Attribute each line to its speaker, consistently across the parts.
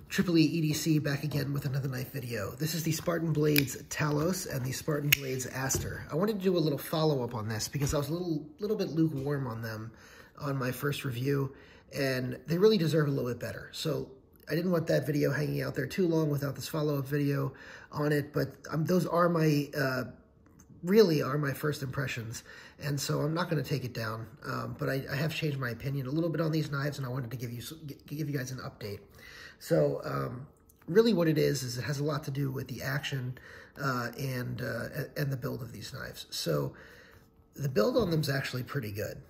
Speaker 1: Triple E EDC back again with another knife video. This is the Spartan Blades Talos and the Spartan Blades Astor. I wanted to do a little follow-up on this because I was a little bit lukewarm on them on my first review, and they really deserve a little bit better. So I didn't want that video hanging out there too long without this follow-up video on it, but those are my, really are my first impressions, and so I'm not going to take it down, but I have changed my opinion a little bit on these knives, and I wanted to give you guys an update. So really what it is it has a lot to do with the action and the build of these knives. So the build on them is actually pretty good.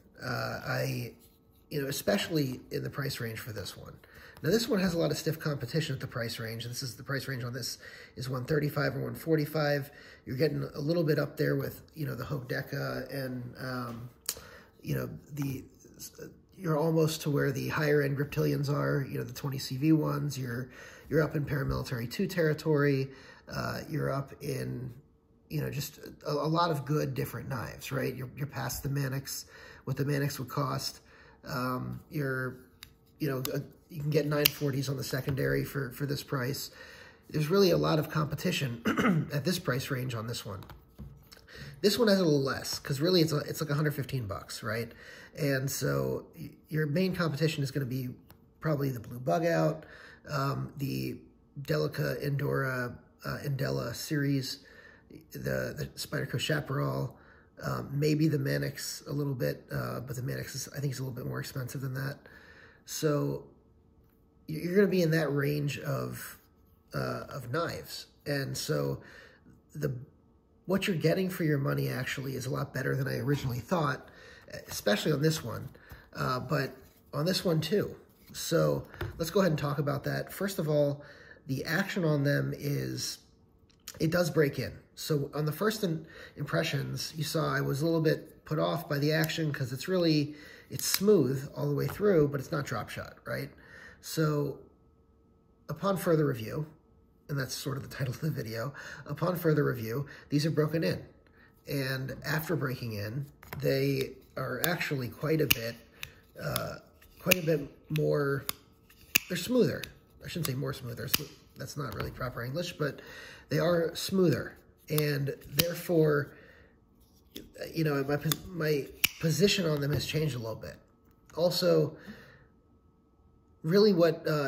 Speaker 1: Especially in the price range for this one. Now this one has a lot of stiff competition at the price range. This is the price range on this is 135 or 145. You're getting a little bit up there with, the Hogue Deca and, you're almost to where the higher end Griptilians are, the 20 CV ones. You're up in paramilitary 2 territory. You're up in, just a lot of good different knives, right? You're past the Manix, what the Manix would cost. You can get 940s on the secondary for this price. There's really a lot of competition at this price range on this one. This one has a little less because really it's like 115 bucks, right? And so your main competition is going to be probably the Blue Bugout, the Delica Endura Indela series, the Spyderco Chapparal, maybe the Manix a little bit, but the Manix I think is a little bit more expensive than that. So you're going to be in that range of knives, and so what you're getting for your money actually is a lot better than I originally thought, especially on this one, but on this one too. So let's go ahead and talk about that. First of all, the action on them it does break in. So on the first impressions, you saw I was a little bit put off by the action because it's smooth all the way through, but it's not drop shot, right? So upon further review, and that's sort of the title of the video, upon further review, these are broken in. And after breaking in, they are actually quite a bit more, they're smoother. I shouldn't say more smoother. That's not really proper English, but they are smoother. And therefore, my position on them has changed a little bit. Also, really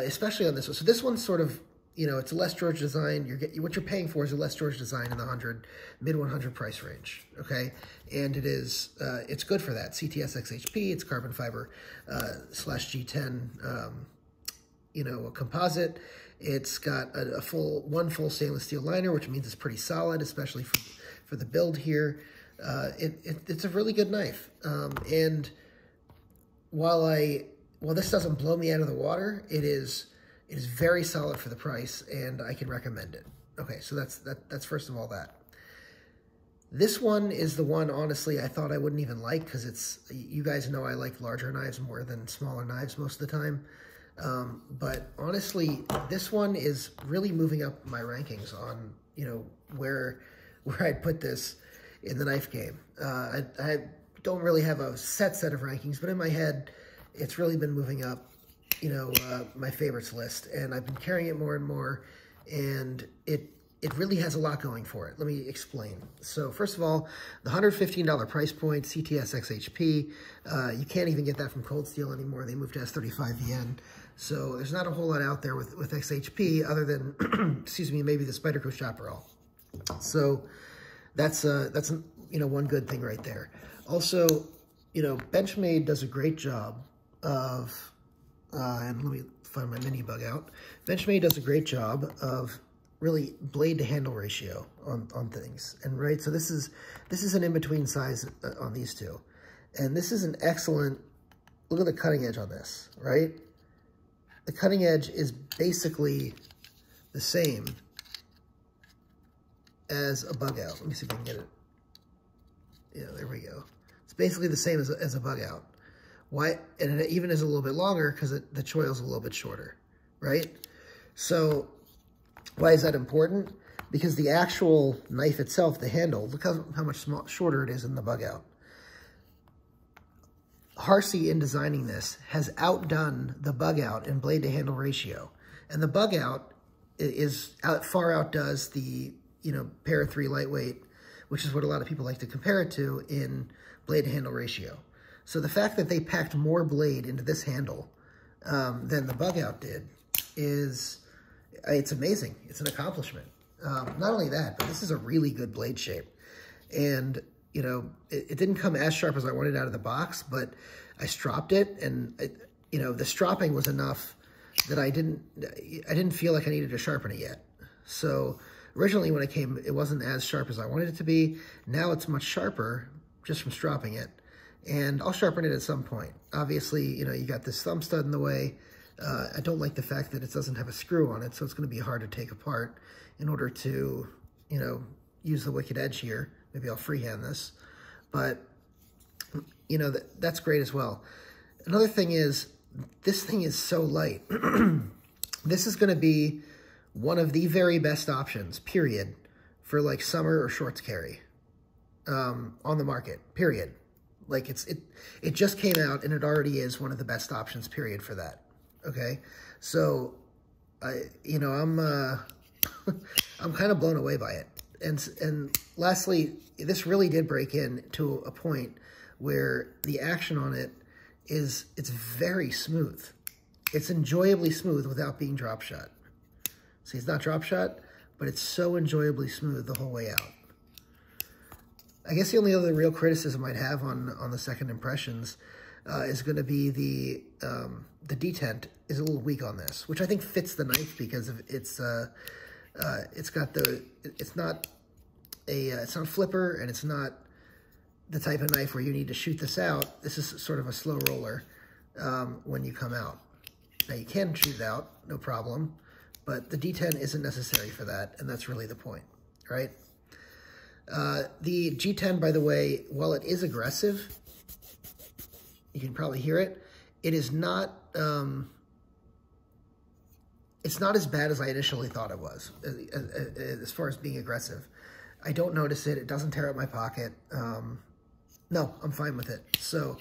Speaker 1: especially on this one, so this one's sort of, it's a less George design. What you're paying for is a less George design in the mid 100 price range, okay? And it's good for that. CTS-XHP, it's carbon fiber /G10, a composite. It's got one full stainless steel liner, which means it's pretty solid, especially for the build here. It's a really good knife. And while this doesn't blow me out of the water, it is very solid for the price, and I can recommend it. Okay, so that's first of all that. This one is the one, honestly, I thought I wouldn't even like because you guys know I like larger knives more than smaller knives most of the time. But honestly, this one is really moving up my rankings on, where I'd put this in the knife game. I don't really have a set of rankings, but in my head, it's really been moving up, my favorites list, and I've been carrying it more and more, and it really has a lot going for it. Let me explain. So first of all, the $115 price point, CTS-XHP, you can't even get that from Cold Steel anymore. They moved to S35VN. So there's not a whole lot out there with XHP other than, excuse me, maybe the Spyderco Chapparal. So that's one good thing right there. Also, Benchmade does a great job of, and let me find my mini bug out. Benchmade does a great job of really blade to handle ratio on things. And right, so this is an in-between size on these two. And this is an excellent, look at the cutting edge on this, right? The cutting edge is basically the same as a Bugout. Let me see if I can get it. Yeah, there we go. It's basically the same as a Bugout. Why? And it even is a little bit longer because the choil's a little bit shorter, right? So why is that important? Because the actual knife itself, the handle, look how much shorter it is in the Bugout. Harsey, in designing this, has outdone the Bugout in blade to handle ratio. And the Bugout far outdoes the, Para 3 lightweight, which is what a lot of people like to compare it to in blade to handle ratio. So the fact that they packed more blade into this handle than the Bugout did it's amazing. It's an accomplishment. Not only that, but this is a really good blade shape. And, it didn't come as sharp as I wanted out of the box, but I stropped it, and, the stropping was enough that I didn't feel like I needed to sharpen it yet. So originally when it came, it wasn't as sharp as I wanted it to be. Now it's much sharper just from stropping it. And I'll sharpen it at some point. Obviously, you got this thumb stud in the way. I don't like the fact that it doesn't have a screw on it, so it's going to be hard to take apart in order to, use the wicked edge here. Maybe I'll freehand this. But, that's great as well. Another thing is, this thing is so light. This is going to be one of the very best options, period, for like summer or shorts carry on the market, period. Like it just came out and it already is one of the best options, period, for that. Okay, so I'm I'm kind of blown away by it. And lastly, this really did break in to a point where the action on it it's very smooth. It's enjoyably smooth without being drop shot. See, it's not drop shot, but it's so enjoyably smooth the whole way out. I guess the only other real criticism I'd have on the second impressions is going to be the detent is a little weak on this, which I think fits the knife because of it's not a flipper, and it's not the type of knife where you need to shoot this out. This is sort of a slow roller when you come out. Now you can shoot it out, no problem, but the detent isn't necessary for that, and that's really the point, right? The G10, by the way, while it is aggressive, you can probably hear it, it is not, it's not as bad as I initially thought it was, as far as being aggressive. I don't notice it. It doesn't tear up my pocket. No, I'm fine with it. So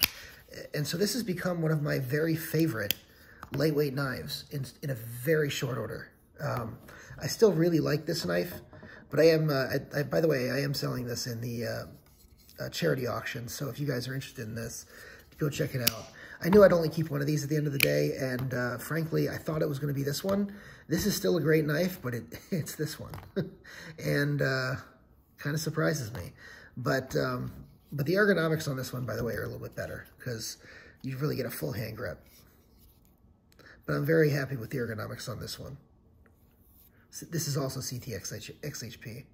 Speaker 1: this has become one of my very favorite lightweight knives in a very short order. I still really like this knife, but I am, by the way, I am selling this in the charity auction. So if you guys are interested in this, go check it out. I knew I'd only keep one of these at the end of the day, and frankly, I thought it was going to be this one. This is still a great knife, but it's this one, and kind of surprises me. But the ergonomics on this one, by the way, are a little bit better because you really get a full hand grip. But I'm very happy with the ergonomics on this one. This is also CTS-XHP.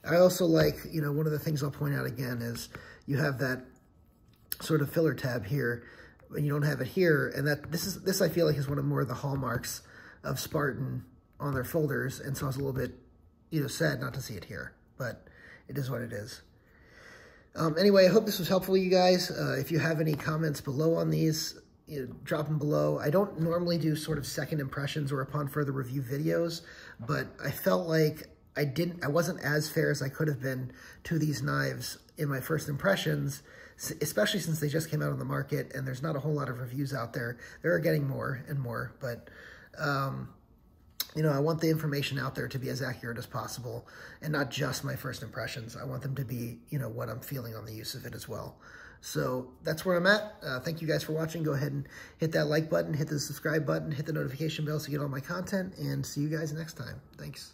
Speaker 1: I also like, one of the things I'll point out again is you have that sort of filler tab here, and you don't have it here. And this I feel like is one of more of the hallmarks of Spartan on their folders. And so I was a little bit, sad not to see it here, but it is what it is. Anyway, I hope this was helpful to you guys. If you have any comments below on these, drop them below. I don't normally do sort of second impressions or upon further review videos, but I felt like I wasn't as fair as I could have been to these knives in my first impressions, especially since they just came out on the market and there's not a whole lot of reviews out there. There are getting more and more, but I want the information out there to be as accurate as possible and not just my first impressions. I want them to be, what I'm feeling on the use of it as well. So that's where I'm at. Thank you guys for watching. Go ahead and hit that like button, hit the subscribe button, hit the notification bell so you get all my content, and see you guys next time. Thanks.